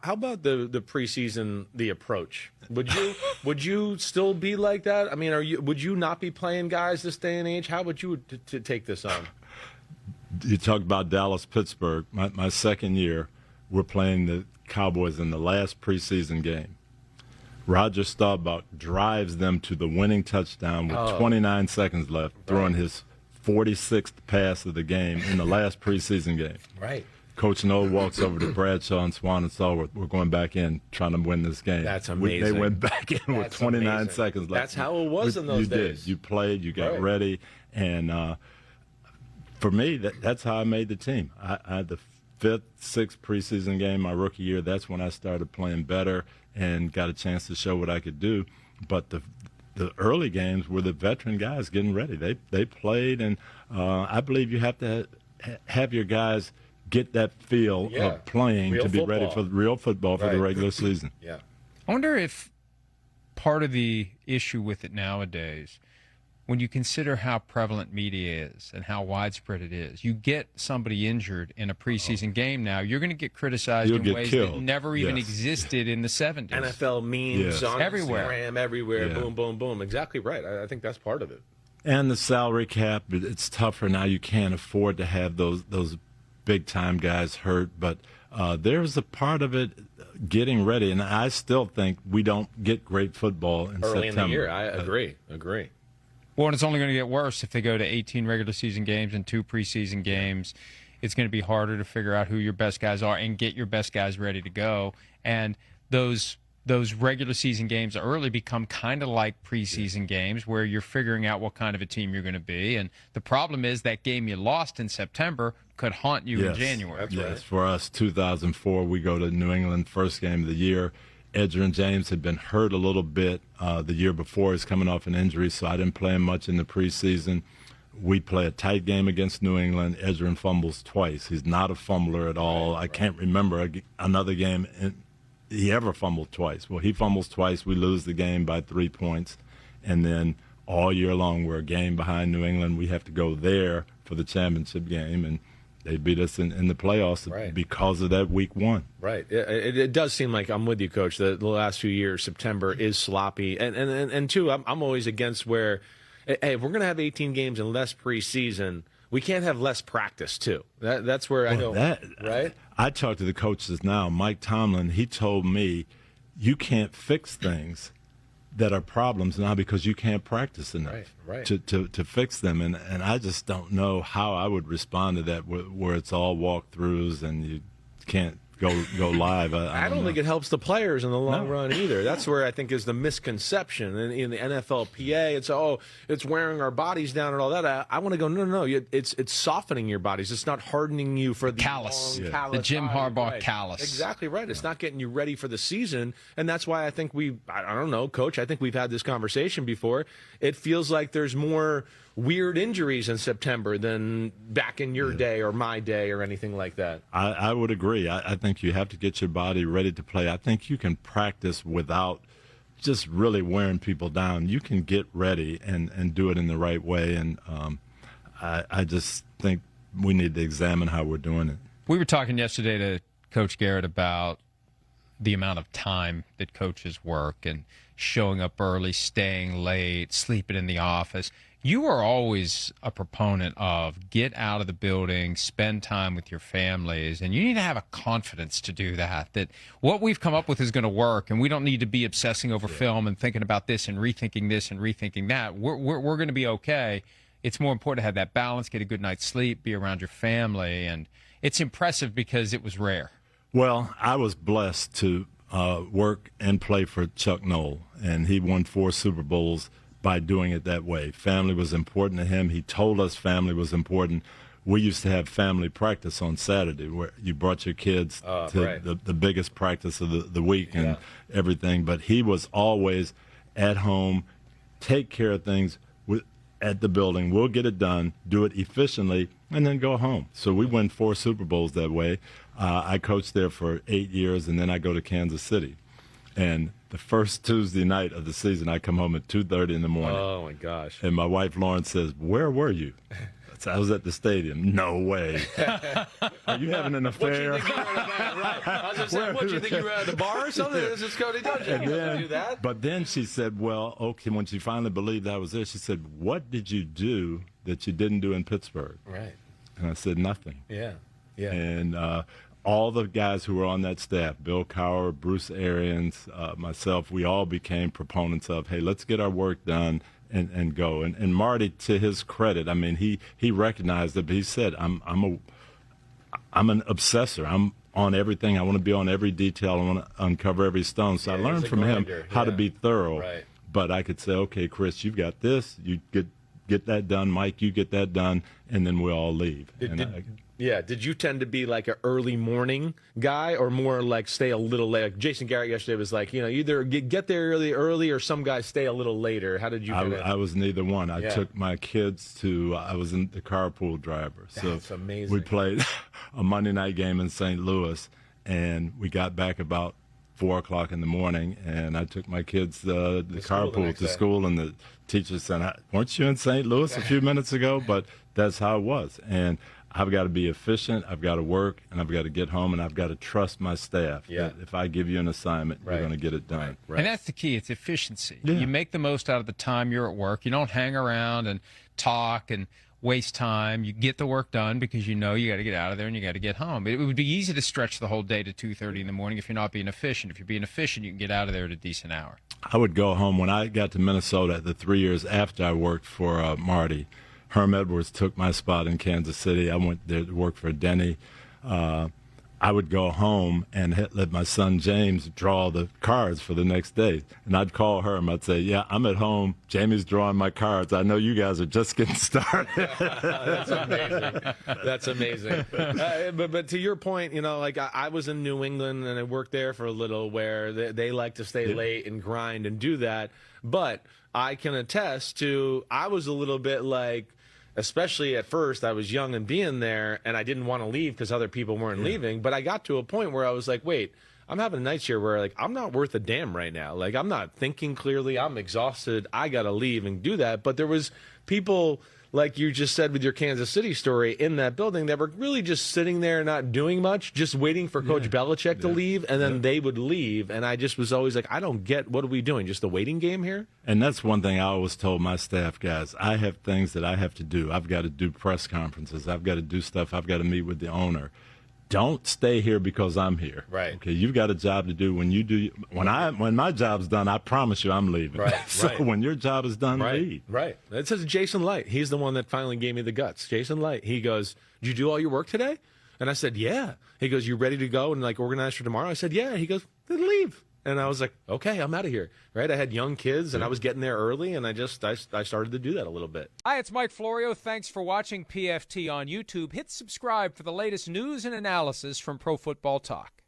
how about the preseason, the approach? Would you still be like that? I mean, would you not be playing guys this day and age? How would you take this on? You talked about Dallas, Pittsburgh. My second year, we're playing the Cowboys in the last preseason game. Roger Staubach drives them to the winning touchdown with 29 seconds left, throwing his 46th pass of the game in the last preseason game. Right. Coach Noel walks over to Bradshaw and Swan and saw we're going back in trying to win this game. That's amazing. They went back in with 29 seconds left. That's how it was in those days. You played, you got ready, and for me, that's how I made the team. I had the 5th, 6th preseason game my rookie year. That's when I started playing better and got a chance to show what I could do. But the early games were the veteran guys getting ready. They played, and I believe you have to have your guys get that feel of playing to be ready for real football for the regular season. Yeah. I wonder if part of the issue with it nowadays, when you consider how prevalent media is and how widespread it is, you get somebody injured in a preseason game now, you're going to get criticized in ways that never even existed in the 70s. NFL memes on everywhere. Instagram, everywhere, boom, boom, boom. Exactly right. I think that's part of it. And the salary cap, it's tougher now. You can't afford to have those big-time guys hurt, but there's a part of it getting ready, and I still think we don't get great football in early September. in the year. I agree. Well, and it's only going to get worse if they go to 18 regular season games and 2 preseason games. It's going to be harder to figure out who your best guys are and get your best guys ready to go. And those regular season games early become kind of like preseason games where you're figuring out what kind of a team you're going to be. And the problem is that game you lost in September could haunt you in January. That's right. For us, 2004, we go to New England, first game of the year. Edgerrin James had been hurt a little bit the year before. He's coming off an injury, so I didn't play him much in the preseason. We play a tight game against New England. Edgerrin fumbles twice. He's not a fumbler at all. I can't remember another game he ever fumbled twice. Well, he fumbles twice. We lose the game by 3 points. And then all year long, we're a game behind New England. We have to go there for the championship game, and they beat us in the playoffs because of that week 1. Right. It does seem like, I'm with you, Coach, that the last few years, September is sloppy. And two, I'm always against where, hey, if we're going to have 18 games and less preseason, we can't have less practice, too. That's where I go, right? I talk to the coaches now. Mike Tomlin, he told me, you can't fix things that are problems now because you can't practice enough to fix them. And I just don't know how I would respond to that where it's all walkthroughs and you can't go live. I don't think it helps the players in the long run either. That's where I think is the misconception. In the NFLPA, it's wearing our bodies down and all that. I want to go, no. It's softening your bodies. It's not hardening you for the callus. Callus the Jim Harbaugh callus. Exactly right. It's not getting you ready for the season, and that's why I think I don't know, Coach, I think we've had this conversation before. It feels like there's more weird injuries in September than back in your day or my day or anything like that. I would agree. I think you have to get your body ready to play. I think you can practice without just really wearing people down. You can get ready and do it in the right way, and I just think we need to examine how we're doing it. We were talking yesterday to Coach Garrett about the amount of time that coaches work and showing up early, staying late, sleeping in the office. You are always a proponent of get out of the building, spend time with your families, and you need to have a confidence to do that, that what we've come up with is going to work, and we don't need to be obsessing over film and thinking about this and rethinking that. We're going to be okay. It's more important to have that balance, get a good night's sleep, be around your family, and it's impressive because it was rare. Well, I was blessed to work and play for Chuck Noll, and he won 4 Super Bowls by doing it that way. Family was important to him. He told us family was important. We used to have family practice on Saturday where you brought your kids to the biggest practice of the week and everything. But he was always at home, take care of things at the building. We'll get it done, do it efficiently, and then go home. So we win 4 Super Bowls that way. I coached there for 8 years, and then I go to Kansas City. And the first Tuesday night of the season, I come home at 2:30 in the morning. Oh, my gosh. And my wife, Lauren, says, "Where were you?" I was at the stadium. No way. Are you having an affair? What you think you were at? Right. I was just saying, what you think you were at the bar or something? This is Tony Dungy. You don't do that. But then she said, well, okay, when she finally believed I was there, she said, what did you do that you didn't do in Pittsburgh? Right. And I said, nothing. Yeah. Yeah. And all the guys who were on that staff, Bill Cowher, Bruce Arians, myself, we all became proponents of, hey, let's get our work done and go. And Marty, to his credit, I mean, he recognized it, but he said, I'm an obsessor. I'm on everything. I want to be on every detail. I want to uncover every stone. So I learned from him how to be thorough. Right. But I could say, okay, Chris, you've got this. You get that done. Mike, you get that done, and then we'll all leave. Did you tend to be like an early morning guy or more like stay a little late? Like Jason Garrett yesterday was like, either get there early or some guys stay a little later. How did you do that? I was neither one. I took my kids I was in the carpool driver. That's amazing. We played a Monday night game in St. Louis, and we got back about 4 o'clock in the morning, and I took my kids the carpool to school, and the teacher said, weren't you in St. Louis a few minutes ago? But that's how it was. And I've got to be efficient, I've got to work, and I've got to get home, and I've got to trust my staff. Yeah. That if I give you an assignment, you're going to get it done. Right. And that's the key. It's efficiency. Yeah. You make the most out of the time you're at work. You don't hang around and talk and waste time. You get the work done because you know you got to get out of there and you got to get home. It would be easy to stretch the whole day to 2:30 in the morning if you're not being efficient. If you're being efficient, you can get out of there at a decent hour. I would go home. When I got to Minnesota, the 3 years after I worked for Marty, Herm Edwards took my spot in Kansas City. I went there to work for Denny. I would go home and let my son James draw the cards for the next day. And I'd call Herm. I'd say, yeah, I'm at home. Jamie's drawing my cards. I know you guys are just getting started. That's amazing. That's amazing. But to your point, like I was in New England and I worked there for a little where they like to stay late and grind and do that. But I can attest to I was a little bit like, especially at first, I was young and being there, and I didn't want to leave because other people weren't leaving. But I got to a point where I was like, wait, I'm having nights here where, like, I'm not worth a damn right now. Like, I'm not thinking clearly. I'm exhausted. I got to leave and do that. But there was people, like you just said with your Kansas City story, in that building that were really just sitting there not doing much, just waiting for Coach Belichick to leave, and then they would leave. And I just was always like, I don't get, what are we doing? Just a waiting game here? And that's one thing I always told my staff guys. I have things that I have to do. I've got to do press conferences. I've got to do stuff. I've got to meet with the owner. Don't stay here because I'm here. Right. Okay, you've got a job to do. When you do, when my job's done, I promise you I'm leaving. Right. So when your job is done, leave. Right. That says Jason Light. He's the one that finally gave me the guts. Jason Light. He goes, "Did you do all your work today?" And I said, "Yeah." He goes, "You ready to go and like organize for tomorrow?" I said, "Yeah." He goes, "Then leave." And I was like, okay, I'm out of here. Right? I had young kids, and I was getting there early, and I started to do that a little bit. Hi, it's Mike Florio. Thanks for watching PFT on YouTube. Hit subscribe for the latest news and analysis from Pro Football Talk.